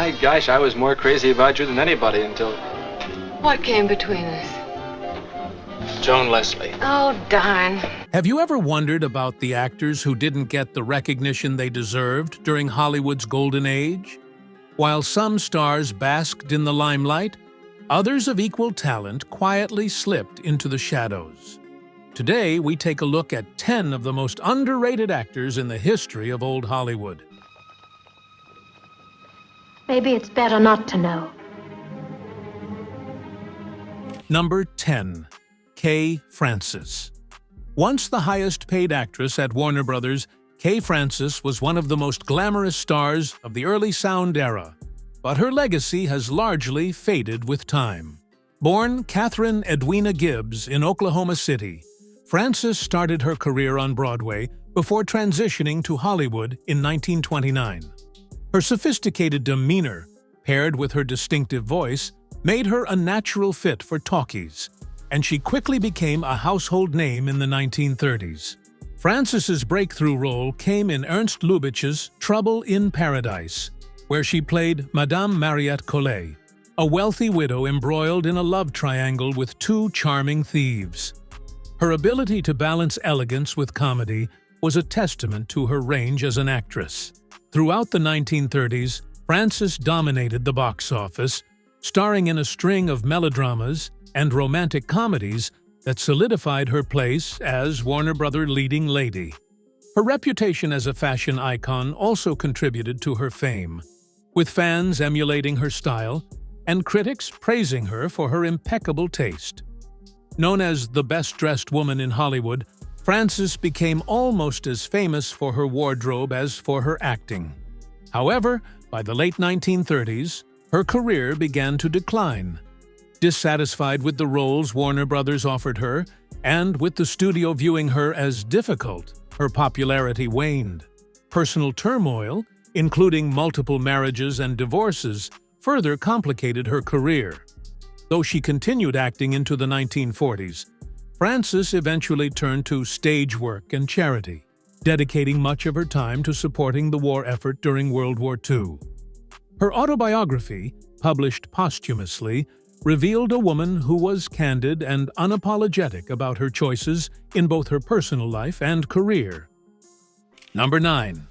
My gosh, I was more crazy about you than anybody until What came between us? Joan Leslie. Oh, darn. Have you ever wondered about the actors who didn't get the recognition they deserved during Hollywood's golden age? While some stars basked in the limelight, others of equal talent quietly slipped into the shadows. Today, we take a look at 10 of the most underrated actors in the history of old Hollywood. Maybe it's better not to know. Number 10. Kay Francis. Once the highest-paid actress at Warner Brothers, Kay Francis was one of the most glamorous stars of the early sound era, but her legacy has largely faded with time. Born Catherine Edwina Gibbs in Oklahoma City, Francis started her career on Broadway before transitioning to Hollywood in 1929. Her sophisticated demeanor, paired with her distinctive voice, made her a natural fit for talkies, and she quickly became a household name in the 1930s. Francis's breakthrough role came in Ernst Lubitsch's Trouble in Paradise, where she played Madame Mariette Collet, a wealthy widow embroiled in a love triangle with two charming thieves. Her ability to balance elegance with comedy was a testament to her range as an actress. Throughout the 1930s, Francis dominated the box office, starring in a string of melodramas and romantic comedies that solidified her place as Warner Brothers' leading lady. Her reputation as a fashion icon also contributed to her fame, with fans emulating her style and critics praising her for her impeccable taste. Known as the best-dressed woman in Hollywood, Francis became almost as famous for her wardrobe as for her acting. However, by the late 1930s, her career began to decline. Dissatisfied with the roles Warner Brothers offered her, and with the studio viewing her as difficult, her popularity waned. Personal turmoil, including multiple marriages and divorces, further complicated her career. Though she continued acting into the 1940s, Francis eventually turned to stage work and charity, dedicating much of her time to supporting the war effort during World War II. Her autobiography, published posthumously, revealed a woman who was candid and unapologetic about her choices in both her personal life and career. Number 9.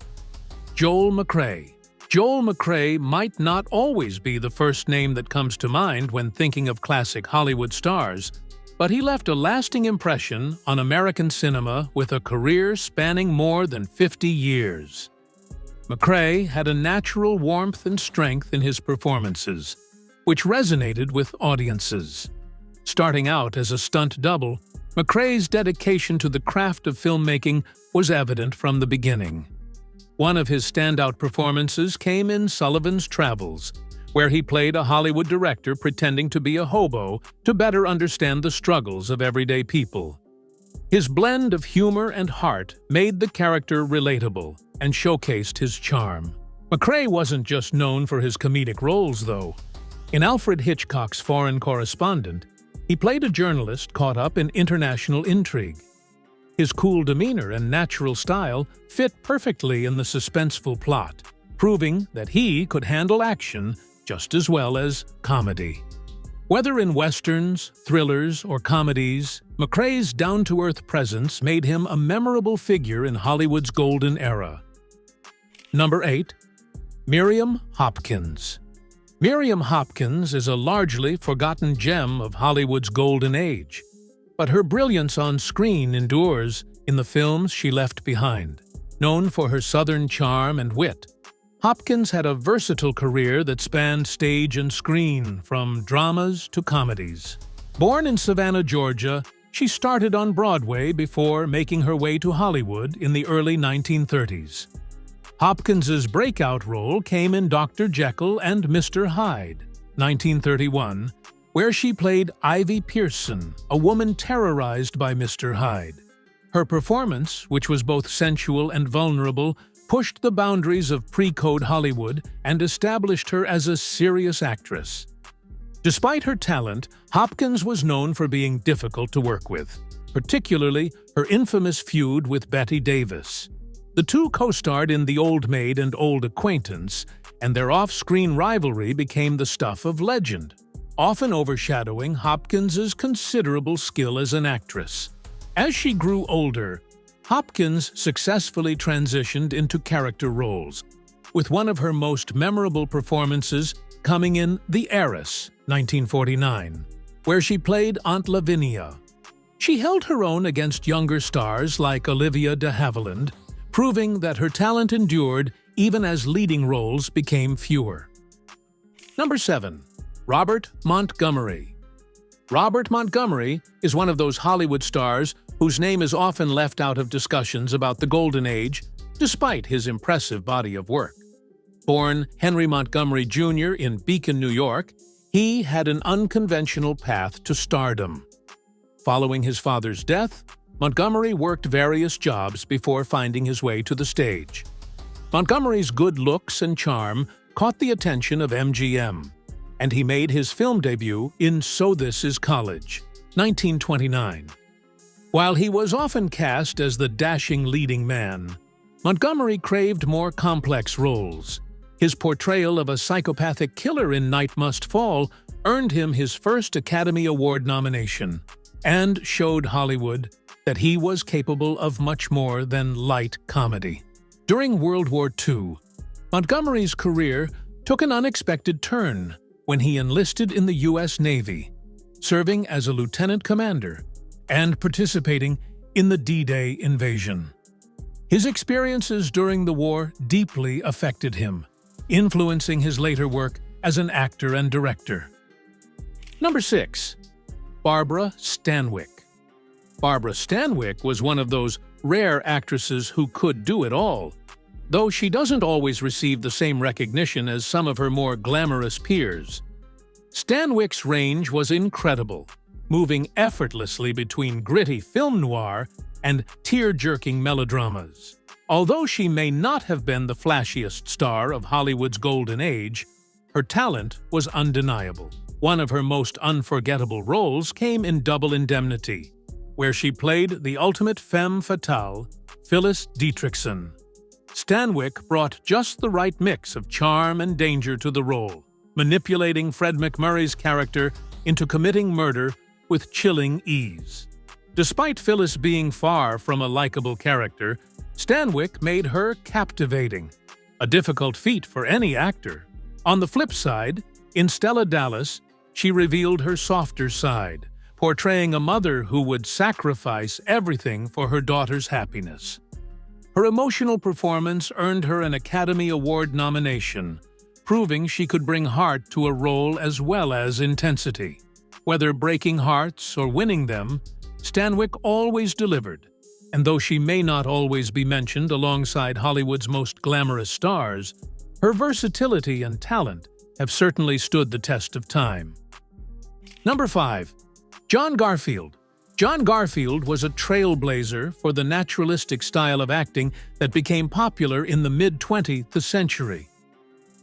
Joel McCrae. Joel McCrae might not always be the first name that comes to mind when thinking of classic Hollywood stars, but he left a lasting impression on American cinema with a career spanning more than 50 years. McCrae had a natural warmth and strength in his performances, which resonated with audiences. Starting out as a stunt double, McCrae's dedication to the craft of filmmaking was evident from the beginning. One of his standout performances came in Sullivan's Travels, where he played a Hollywood director pretending to be a hobo to better understand the struggles of everyday people. His blend of humor and heart made the character relatable and showcased his charm. McCrae wasn't just known for his comedic roles, though. In Alfred Hitchcock's Foreign Correspondent, he played a journalist caught up in international intrigue. His cool demeanor and natural style fit perfectly in the suspenseful plot, proving that he could handle action just as well as comedy. Whether in westerns, thrillers, or comedies, McCrae's down-to-earth presence made him a memorable figure in Hollywood's golden era. Number 8. Miriam Hopkins. Miriam Hopkins is a largely forgotten gem of Hollywood's golden age, but her brilliance on screen endures in the films she left behind. Known for her Southern charm and wit, Hopkins had a versatile career that spanned stage and screen, from dramas to comedies. Born in Savannah, Georgia, she started on Broadway before making her way to Hollywood in the early 1930s. Hopkins's breakout role came in Dr. Jekyll and Mr. Hyde, 1931, where she played Ivy Pearson, a woman terrorized by Mr. Hyde. Her performance, which was both sensual and vulnerable, pushed the boundaries of pre-code Hollywood and established her as a serious actress. Despite her talent, Hopkins was known for being difficult to work with, particularly her infamous feud with Bette Davis. The two co-starred in The Old Maid and Old Acquaintance, and their off-screen rivalry became the stuff of legend, often overshadowing Hopkins's considerable skill as an actress. As she grew older, Hopkins successfully transitioned into character roles, with one of her most memorable performances coming in The Heiress, 1949, where she played Aunt Lavinia. She held her own against younger stars like Olivia de Havilland, proving that her talent endured even as leading roles became fewer. Number 7. Robert Montgomery. Robert Montgomery is one of those Hollywood stars whose name is often left out of discussions about the Golden Age, despite his impressive body of work. Born Henry Montgomery Jr. in Beacon, New York, he had an unconventional path to stardom. Following his father's death, Montgomery worked various jobs before finding his way to the stage. Montgomery's good looks and charm caught the attention of MGM, and he made his film debut in So This Is College, 1929. While he was often cast as the dashing leading man, Montgomery craved more complex roles. His portrayal of a psychopathic killer in Night Must Fall earned him his first Academy Award nomination and showed Hollywood that he was capable of much more than light comedy. During World War II, Montgomery's career took an unexpected turn when he enlisted in the U.S. Navy, serving as a lieutenant commander and participating in the D-Day invasion. His experiences during the war deeply affected him, influencing his later work as an actor and director. Number 6. Barbara Stanwyck. Barbara Stanwyck was one of those rare actresses who could do it all, though she doesn't always receive the same recognition as some of her more glamorous peers. Stanwyck's range was incredible, moving effortlessly between gritty film noir and tear-jerking melodramas. Although she may not have been the flashiest star of Hollywood's golden age, her talent was undeniable. One of her most unforgettable roles came in Double Indemnity, where she played the ultimate femme fatale, Phyllis Dietrichson. Stanwyck brought just the right mix of charm and danger to the role, manipulating Fred MacMurray's character into committing murder with chilling ease. Despite Phyllis being far from a likable character, Stanwyck made her captivating, a difficult feat for any actor. On the flip side, in Stella Dallas, she revealed her softer side, portraying a mother who would sacrifice everything for her daughter's happiness. Her emotional performance earned her an Academy Award nomination, proving she could bring heart to a role as well as intensity. Whether breaking hearts or winning them, Stanwyck always delivered, and though she may not always be mentioned alongside Hollywood's most glamorous stars, her versatility and talent have certainly stood the test of time. Number 5. John Garfield. John Garfield was a trailblazer for the naturalistic style of acting that became popular in the mid-20th century.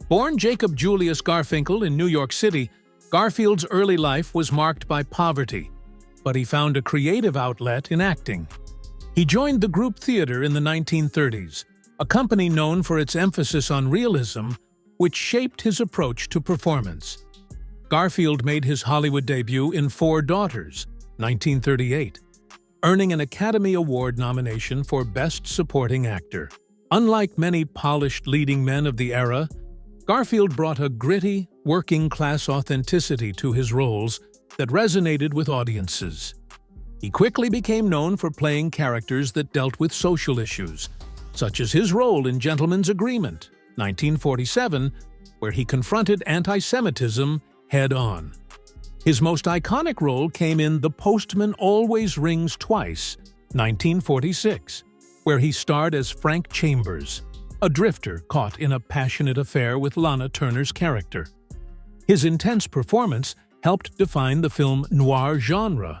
Born Jacob Julius Garfinkel in New York City, Garfield's early life was marked by poverty, but he found a creative outlet in acting. He joined the group theater in the 1930s, a company known for its emphasis on realism, which shaped his approach to performance. Garfield made his Hollywood debut in Four Daughters, 1938, earning an Academy Award nomination for Best Supporting Actor. Unlike many polished leading men of the era, Garfield brought a gritty, working-class authenticity to his roles that resonated with audiences. He quickly became known for playing characters that dealt with social issues, such as his role in Gentleman's Agreement, 1947, where he confronted anti-Semitism head-on. His most iconic role came in The Postman Always Rings Twice, 1946, where he starred as Frank Chambers, a drifter caught in a passionate affair with Lana Turner's character. His intense performance helped define the film noir genre,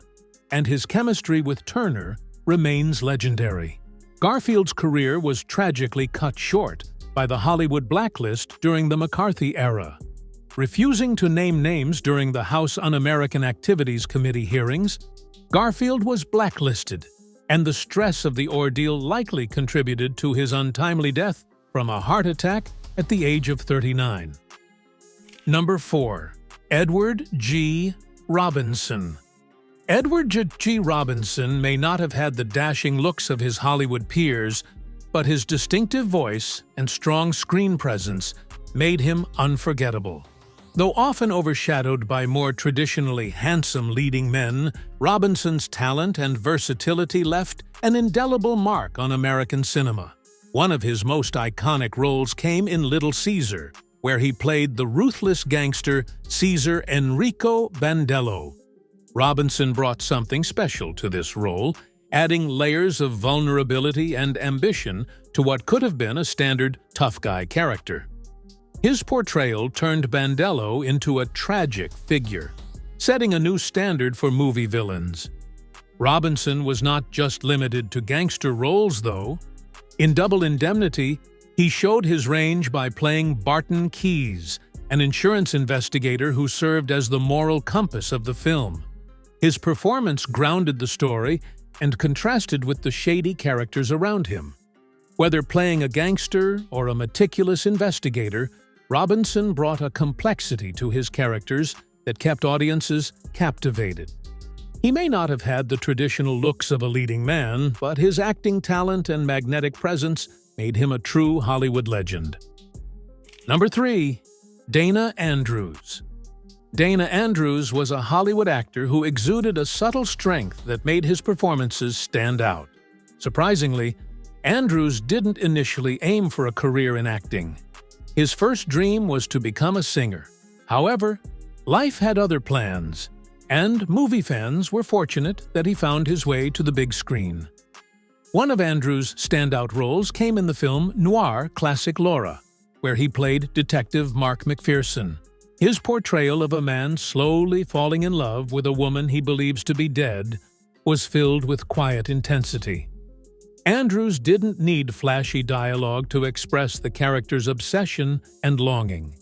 and his chemistry with Turner remains legendary. Garfield's career was tragically cut short by the Hollywood blacklist during the McCarthy era. Refusing to name names during the House Un-American Activities Committee hearings, Garfield was blacklisted, and the stress of the ordeal likely contributed to his untimely death from a heart attack at the age of 39. Number 4. Edward G. Robinson. Edward G. Robinson may not have had the dashing looks of his Hollywood peers, but his distinctive voice and strong screen presence made him unforgettable. Though often overshadowed by more traditionally handsome leading men, Robinson's talent and versatility left an indelible mark on American cinema. One of his most iconic roles came in Little Caesar, where he played the ruthless gangster Caesar Enrico Bandello. Robinson brought something special to this role, adding layers of vulnerability and ambition to what could have been a standard tough guy character. His portrayal turned Bandello into a tragic figure, setting a new standard for movie villains. Robinson was not just limited to gangster roles, though. In Double Indemnity, he showed his range by playing Barton Keyes, an insurance investigator who served as the moral compass of the film. His performance grounded the story and contrasted with the shady characters around him. Whether playing a gangster or a meticulous investigator, Robinson brought a complexity to his characters that kept audiences captivated. He may not have had the traditional looks of a leading man, but his acting talent and magnetic presence made him a true Hollywood legend. Number 3. Dana Andrews. Dana Andrews was a Hollywood actor who exuded a subtle strength that made his performances stand out. Surprisingly, Andrews didn't initially aim for a career in acting. His first dream was to become a singer. However, life had other plans, and movie fans were fortunate that he found his way to the big screen. One of Andrews' standout roles came in the film noir classic Laura, where he played Detective Mark McPherson. His portrayal of a man slowly falling in love with a woman he believes to be dead was filled with quiet intensity. Andrews didn't need flashy dialogue to express the character's obsession and longing.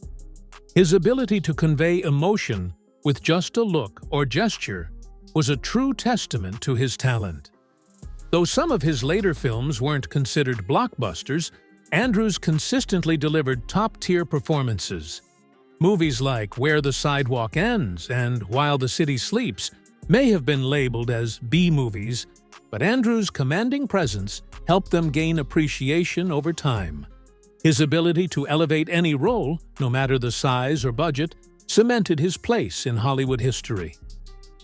His ability to convey emotion with just a look or gesture was a true testament to his talent. Though some of his later films weren't considered blockbusters, Andrews consistently delivered top-tier performances. Movies like Where the Sidewalk Ends and While the City Sleeps may have been labeled as B-movies, but Andrews' commanding presence helped them gain appreciation over time. His ability to elevate any role, no matter the size or budget, cemented his place in Hollywood history.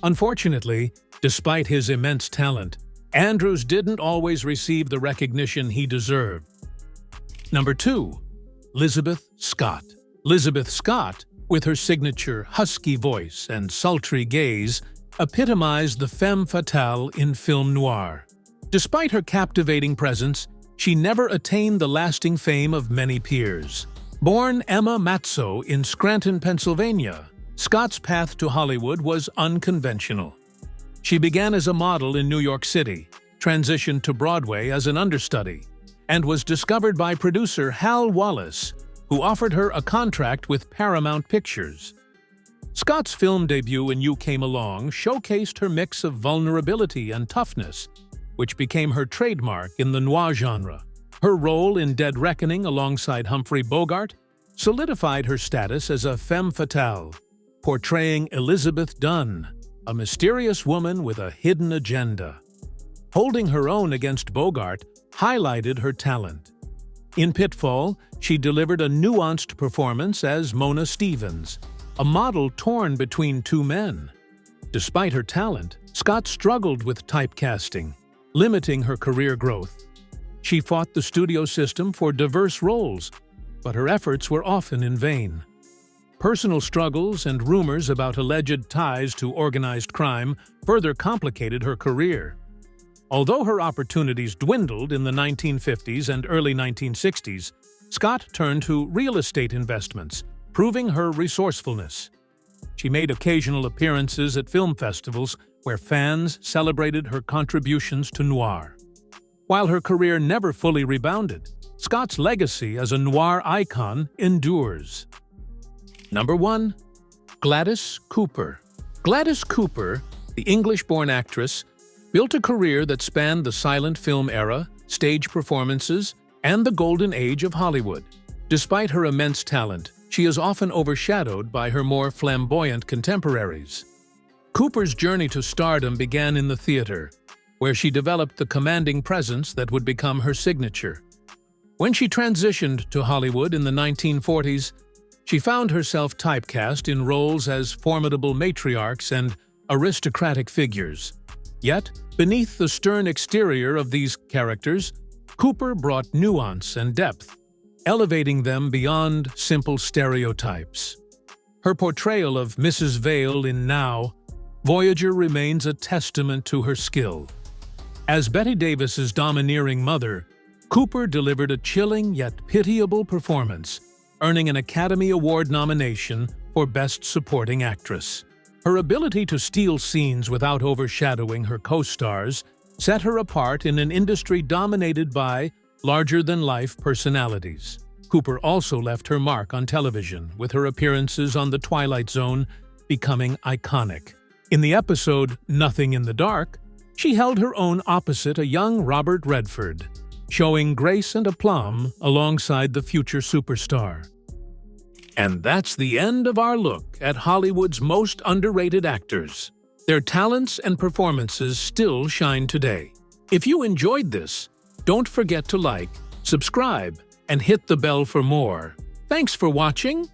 Unfortunately, despite his immense talent, Andrews didn't always receive the recognition he deserved. Number 2. Lizabeth Scott. Lizabeth Scott, with her signature husky voice and sultry gaze, epitomized the femme fatale in film noir. Despite her captivating presence, she never attained the lasting fame of many peers. Born Emma Matzo in Scranton, Pennsylvania, Scott's path to Hollywood was unconventional. She began as a model in New York City, transitioned to Broadway as an understudy, and was discovered by producer Hal Wallace, who offered her a contract with Paramount Pictures. Scott's film debut in You Came Along showcased her mix of vulnerability and toughness, which became her trademark in the noir genre. Her role in Dead Reckoning alongside Humphrey Bogart solidified her status as a femme fatale, portraying Elizabeth Dunn, a mysterious woman with a hidden agenda. Holding her own against Bogart highlighted her talent. In Pitfall, she delivered a nuanced performance as Mona Stevens, a model torn between two men. Despite her talent, Scott struggled with typecasting, limiting her career growth. She fought the studio system for diverse roles, but her efforts were often in vain. Personal struggles and rumors about alleged ties to organized crime further complicated her career. Although her opportunities dwindled in the 1950s and early 1960s, Scott turned to real estate investments, proving her resourcefulness. She made occasional appearances at film festivals where fans celebrated her contributions to noir. While her career never fully rebounded, Scott's legacy as a noir icon endures. Number 1. Gladis Cooper. Gladis Cooper, the English-born actress, built a career that spanned the silent film era, stage performances, and the golden age of Hollywood. Despite her immense talent, she is often overshadowed by her more flamboyant contemporaries. Cooper's journey to stardom began in the theater, where she developed the commanding presence that would become her signature. When she transitioned to Hollywood in the 1940s, she found herself typecast in roles as formidable matriarchs and aristocratic figures. Yet, beneath the stern exterior of these characters, Cooper brought nuance and depth, elevating them beyond simple stereotypes. Her portrayal of Mrs. Vale in Now, Voyager remains a testament to her skill. As Bette Davis's domineering mother, Cooper delivered a chilling yet pitiable performance, earning an Academy Award nomination for Best Supporting Actress. Her ability to steal scenes without overshadowing her co-stars set her apart in an industry dominated by larger-than-life personalities. Cooper also left her mark on television, with her appearances on The Twilight Zone becoming iconic. In the episode Nothing in the Dark, she held her own opposite a young Robert Redford, showing grace and aplomb alongside the future superstar. And that's the end of our look at Hollywood's most underrated actors. Their talents and performances still shine today. If you enjoyed this, don't forget to like, subscribe, and hit the bell for more. Thanks for watching.